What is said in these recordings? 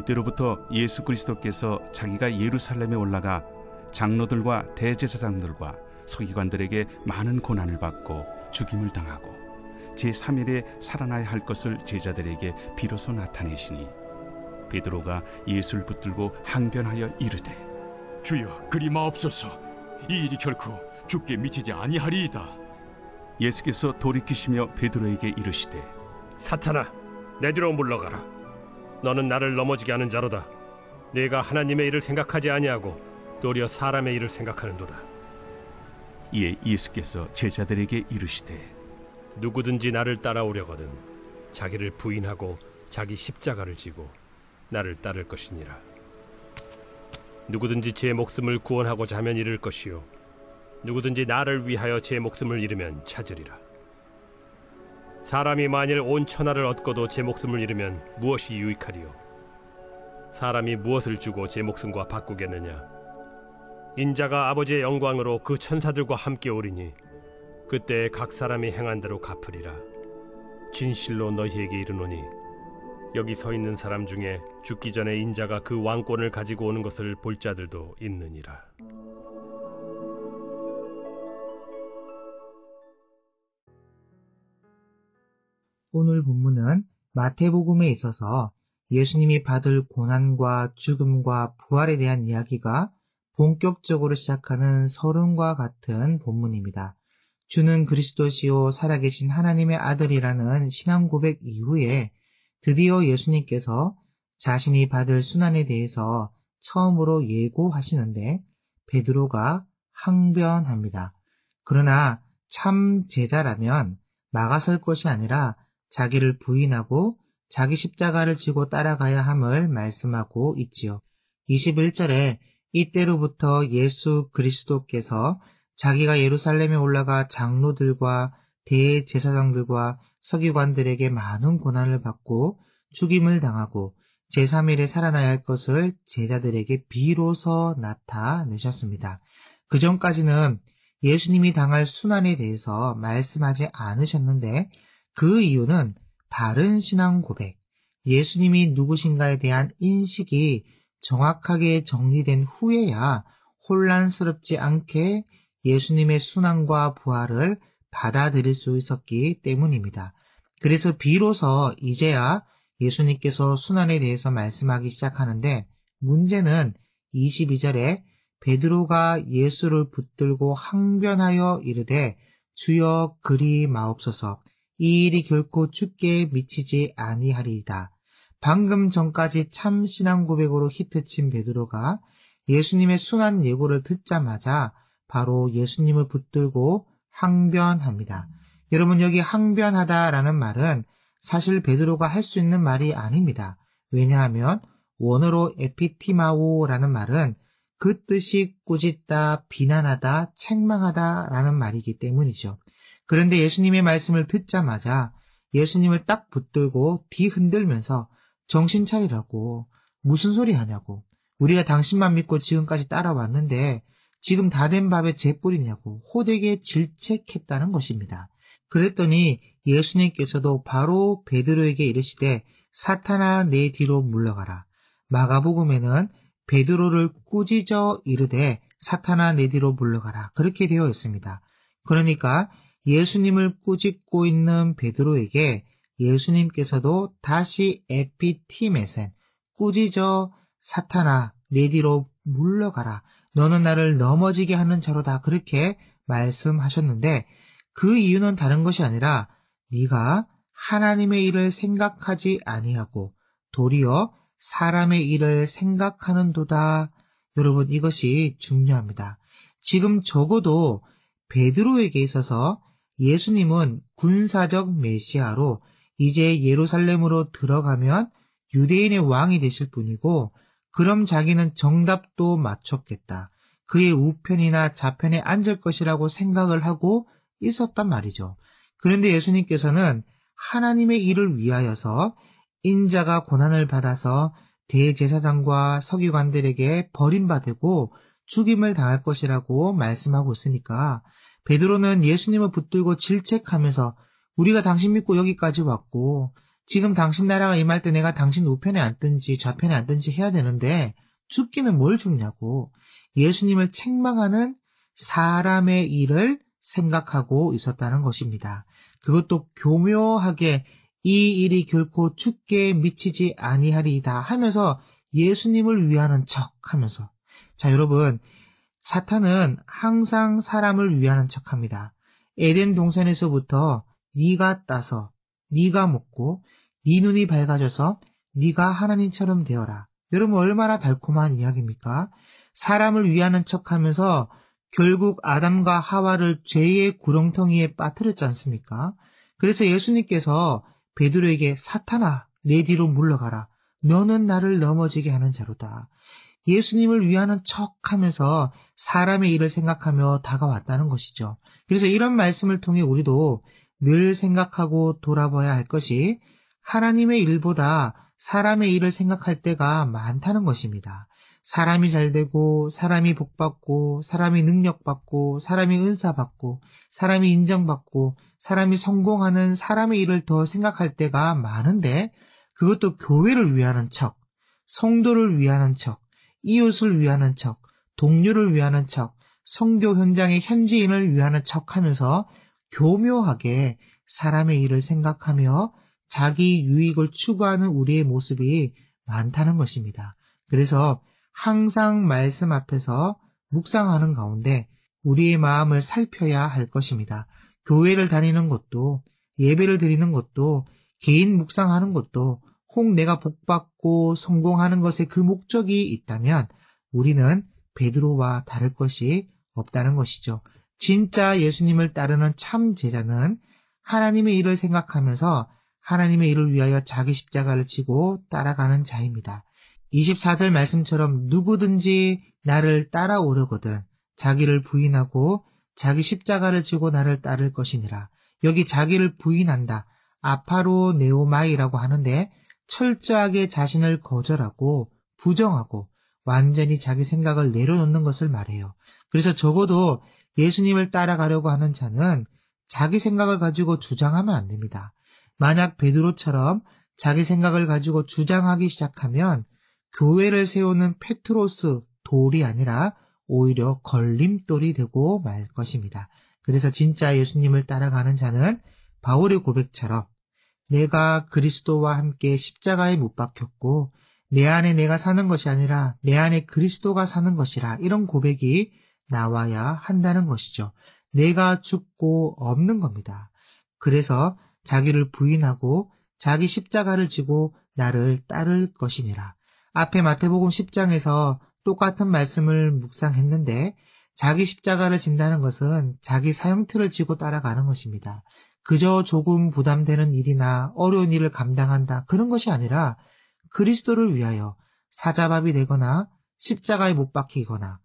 이때로부터 예수 그리스도께서 자기가 예루살렘에 올라가 장로들과 대제사장들과 서기관들에게 많은 고난을 받고 죽임을 당하고 제3일에 살아나야 할 것을 제자들에게 비로소 나타내시니 베드로가 예수를 붙들고 항변하여 이르되 주여, 그리 마옵소서. 이 일이 결코 주께 미치지 아니하리이다. 예수께서 돌이키시며 베드로에게 이르시되 사탄아, 내 뒤로 물러가라. 너는 나를 넘어지게 하는 자로다. 네가 하나님의 일을 생각하지 아니하고 도리어 사람의 일을 생각하는도다. 이에 예수께서 제자들에게 이르시되 누구든지 나를 따라오려거든 자기를 부인하고 자기 십자가를 지고 나를 따를 것이니라. 누구든지 제 목숨을 구원하고자 하면 잃을 것이요 누구든지 나를 위하여 제 목숨을 잃으면 찾으리라. 사람이 만일 온 천하를 얻고도 제 목숨을 잃으면 무엇이 유익하리요? 사람이 무엇을 주고 제 목숨과 바꾸겠느냐? 인자가 아버지의 영광으로 그 천사들과 함께 오리니 그때 각 사람이 행한 대로 갚으리라. 진실로 너희에게 이르노니 여기 서 있는 사람 중에 죽기 전에 인자가 그 왕권을 가지고 오는 것을 볼 자들도 있느니라. 오늘 본문은 마태복음에 있어서 예수님이 받을 고난과 죽음과 부활에 대한 이야기가 본격적으로 시작하는 서론과 같은 본문입니다. 주는 그리스도시요 살아계신 하나님의 아들이라는 신앙 고백 이후에 드디어 예수님께서 자신이 받을 순환에 대해서 처음으로 예고하시는데 베드로가 항변합니다. 그러나 참 제자라면 막아설 것이 아니라 자기를 부인하고 자기 십자가를 지고 따라가야 함을 말씀하고 있지요. 21절에 이때로부터 예수 그리스도께서 자기가 예루살렘에 올라가 장로들과 대제사장들과 서기관들에게 많은 고난을 받고 죽임을 당하고 제3일에 살아나야 할 것을 제자들에게 비로소 나타내셨습니다. 그 전까지는 예수님이 당할 순환에 대해서 말씀하지 않으셨는데 그 이유는 바른 신앙 고백, 예수님이 누구신가에 대한 인식이 정확하게 정리된 후에야 혼란스럽지 않게 예수님의 순환과 부활을 받아들일 수 있었기 때문입니다. 그래서 비로소 이제야 예수님께서 순환에 대해서 말씀하기 시작하는데 문제는 22절에 베드로가 예수를 붙들고 항변하여 이르되 주여 그리 마옵소서. 이 일이 결코 주께 미치지 아니하리이다. 방금 전까지 참 신앙 고백으로 히트친 베드로가 예수님의 순환 예고를 듣자마자 바로 예수님을 붙들고 항변합니다. 여러분, 여기 항변하다라는 말은 사실 베드로가 할 수 있는 말이 아닙니다. 왜냐하면 원어로 에피티마오라는 말은 그 뜻이 꾸짖다, 비난하다, 책망하다라는 말이기 때문이죠. 그런데 예수님의 말씀을 듣자마자 예수님을 딱 붙들고 뒤흔들면서 정신 차리라고, 무슨 소리 하냐고, 우리가 당신만 믿고 지금까지 따라왔는데 지금 다 된 밥에 재 뿌리냐고 호되게 질책했다는 것입니다. 그랬더니 예수님께서도 바로 베드로에게 이르시되 사탄아 내 뒤로 물러가라. 마가복음에는 베드로를 꾸짖어 이르되 사탄아 내 뒤로 물러가라 그렇게 되어 있습니다. 그러니까 예수님을 꾸짖고 있는 베드로에게 예수님께서도 다시 에피티메센, 꾸짖어 사탄아 내 뒤로 물러가라. 너는 나를 넘어지게 하는 자로다. 그렇게 말씀하셨는데 그 이유는 다른 것이 아니라 네가 하나님의 일을 생각하지 아니하고 도리어 사람의 일을 생각하는도다. 여러분, 이것이 중요합니다. 지금 적어도 베드로에게 있어서 예수님은 군사적 메시아로 이제 예루살렘으로 들어가면 유대인의 왕이 되실 분이고 그럼 자기는 정답도 맞췄겠다. 그의 우편이나 좌편에 앉을 것이라고 생각을 하고 있었단 말이죠. 그런데 예수님께서는 하나님의 일을 위하여서 인자가 고난을 받아서 대제사장과 서기관들에게 버림받고 죽임을 당할 것이라고 말씀하고 있으니까 베드로는 예수님을 붙들고 질책하면서 우리가 당신 믿고 여기까지 왔고 지금 당신 나라가 임할 때 내가 당신 우편에 앉든지 좌편에 앉든지 해야 되는데 죽기는 뭘 죽냐고 예수님을 책망하는 사람의 일을 생각하고 있었다는 것입니다. 그것도 교묘하게 이 일이 결코 죽게 미치지 아니하리이다 하면서 예수님을 위하는 척 하면서. 자, 여러분, 사탄은 항상 사람을 위하는 척합니다. 에덴 동산에서부터 네가 따서 네가 먹고 네 눈이 밝아져서 네가 하나님처럼 되어라. 여러분, 얼마나 달콤한 이야기입니까? 사람을 위하는 척하면서 결국 아담과 하와를 죄의 구렁텅이에 빠뜨렸지 않습니까? 그래서 예수님께서 베드로에게 사탄아, 내 뒤로 물러가라. 너는 나를 넘어지게 하는 자로다. 예수님을 위하는 척하면서 사람의 일을 생각하며 다가왔다는 것이죠. 그래서 이런 말씀을 통해 우리도 늘 생각하고 돌아봐야 할 것이 하나님의 일보다 사람의 일을 생각할 때가 많다는 것입니다. 사람이 잘되고 사람이 복받고 사람이 능력받고 사람이 은사받고 사람이 인정받고 사람이 성공하는 사람의 일을 더 생각할 때가 많은데 그것도 교회를 위하는 척, 성도를 위하는 척, 이웃을 위하는 척, 동료를 위하는 척, 선교 현장의 현지인을 위하는 척하면서 교묘하게 사람의 일을 생각하며 자기 유익을 추구하는 우리의 모습이 많다는 것입니다. 그래서 항상 말씀 앞에서 묵상하는 가운데 우리의 마음을 살펴야 할 것입니다. 교회를 다니는 것도 예배를 드리는 것도 개인 묵상하는 것도 혹 내가 복받고 성공하는 것에 그 목적이 있다면 우리는 베드로와 다를 것이 없다는 것이죠. 진짜 예수님을 따르는 참 제자는 하나님의 일을 생각하면서 하나님의 일을 위하여 자기 십자가를 지고 따라가는 자입니다. 24절 말씀처럼 누구든지 나를 따라오려거든 자기를 부인하고 자기 십자가를 지고 나를 따를 것이니라. 여기 자기를 부인한다. 아파로네오마이라고 하는데 철저하게 자신을 거절하고 부정하고 완전히 자기 생각을 내려놓는 것을 말해요. 그래서 적어도 예수님을 따라가려고 하는 자는 자기 생각을 가지고 주장하면 안 됩니다. 만약 베드로처럼 자기 생각을 가지고 주장하기 시작하면 교회를 세우는 페트로스 돌이 아니라 오히려 걸림돌이 되고 말 것입니다. 그래서 진짜 예수님을 따라가는 자는 바울의 고백처럼 내가 그리스도와 함께 십자가에 못 박혔고 내 안에 내가 사는 것이 아니라 내 안에 그리스도가 사는 것이라 이런 고백이 나와야 한다는 것이죠. 내가 죽고 없는 겁니다. 그래서 자기를 부인하고 자기 십자가를 지고 나를 따를 것이니라. 앞에 마태복음 10장에서 똑같은 말씀을 묵상했는데 자기 십자가를 진다는 것은 자기 사형틀을 지고 따라가는 것입니다. 그저 조금 부담되는 일이나 어려운 일을 감당한다 그런 것이 아니라 그리스도를 위하여 사자밥이 되거나 십자가에 못 박히거나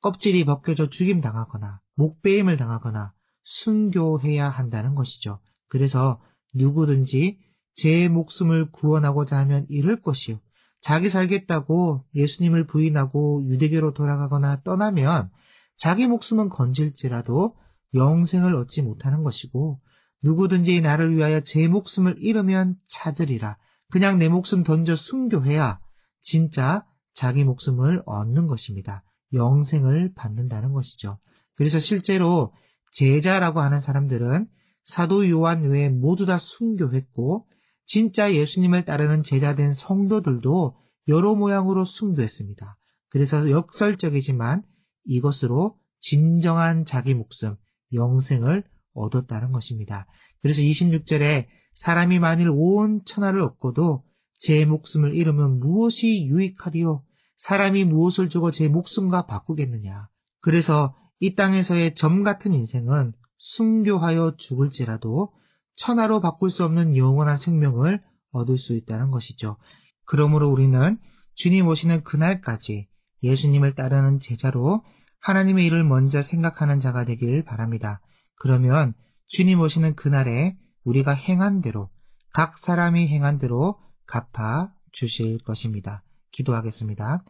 껍질이 벗겨져 죽임당하거나 목베임을 당하거나 순교해야 한다는 것이죠. 그래서 누구든지 제 목숨을 구원하고자 하면 잃을 것이요. 자기 살겠다고 예수님을 부인하고 유대교로 돌아가거나 떠나면 자기 목숨은 건질지라도 영생을 얻지 못하는 것이고 누구든지 나를 위하여 제 목숨을 잃으면 찾으리라. 그냥 내 목숨 던져 순교해야 진짜 자기 목숨을 얻는 것입니다. 영생을 받는다는 것이죠. 그래서 실제로 제자라고 하는 사람들은 사도 요한 외에 모두 다 순교했고 진짜 예수님을 따르는 제자된 성도들도 여러 모양으로 순교했습니다. 그래서 역설적이지만 이것으로 진정한 자기 목숨, 영생을 얻었다는 것입니다. 그래서 26절에 사람이 만일 온 천하를 얻고도 제 목숨을 잃으면 무엇이 유익하리요? 사람이 무엇을 주고 제 목숨과 바꾸겠느냐? 그래서 이 땅에서의 점 같은 인생은 순교하여 죽을지라도 천하로 바꿀 수 없는 영원한 생명을 얻을 수 있다는 것이죠. 그러므로 우리는 주님 오시는 그날까지 예수님을 따르는 제자로 하나님의 일을 먼저 생각하는 자가 되길 바랍니다. 그러면 주님 오시는 그날에 우리가 행한 대로 각 사람이 행한 대로 갚아 주실 것입니다. 기도하겠습니다.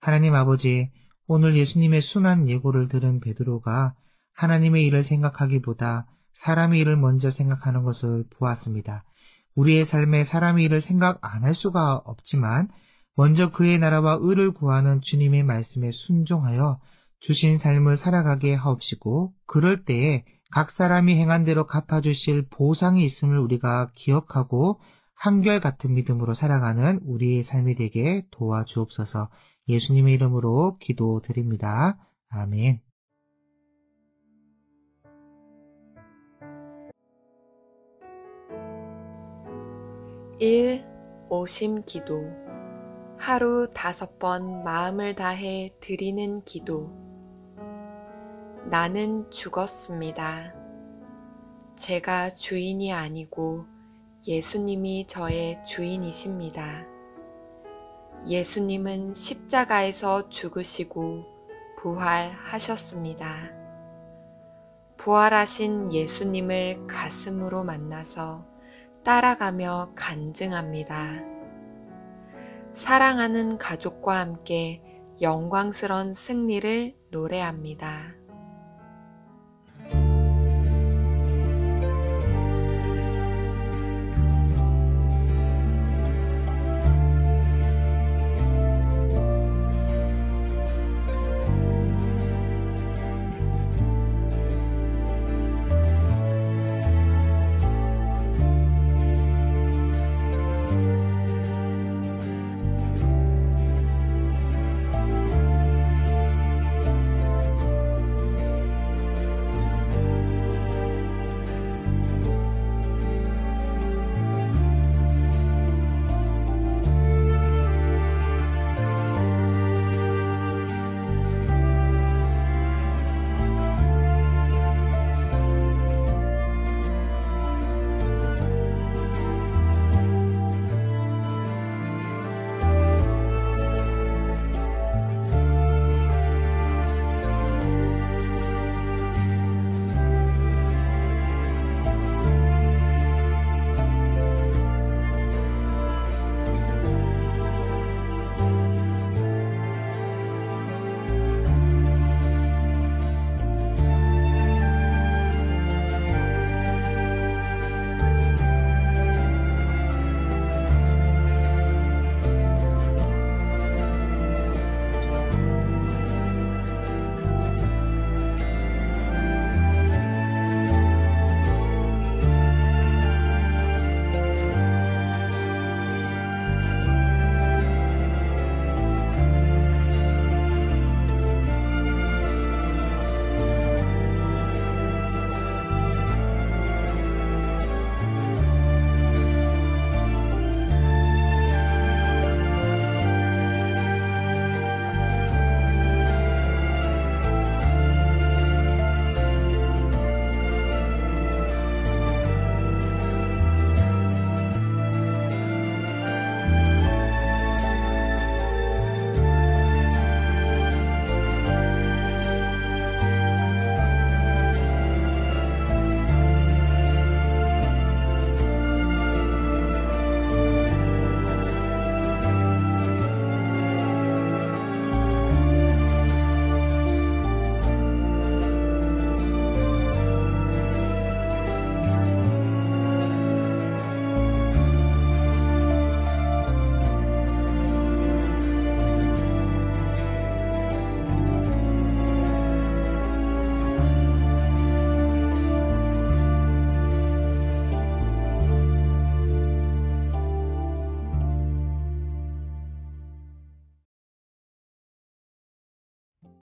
하나님 아버지, 오늘 예수님의 순한 예고를 들은 베드로가 하나님의 일을 생각하기보다 사람의 일을 먼저 생각하는 것을 보았습니다. 우리의 삶에 사람의 일을 생각 안 할 수가 없지만 먼저 그의 나라와 의를 구하는 주님의 말씀에 순종하여 주신 삶을 살아가게 하옵시고 그럴 때에 각 사람이 행한 대로 갚아주실 보상이 있음을 우리가 기억하고 한결같은 믿음으로 살아가는 우리의 삶이 되게 도와주옵소서. 예수님의 이름으로 기도드립니다. 아멘. 1. 오심 기도. 하루 5번 마음을 다해 드리는 기도. 나는 죽었습니다. 제가 주인이 아니고 예수님이 저의 주인이십니다. 예수님은 십자가에서 죽으시고 부활하셨습니다. 부활하신 예수님을 가슴으로 만나서 따라가며 간증합니다. 사랑하는 가족과 함께 영광스러운 승리를 노래합니다.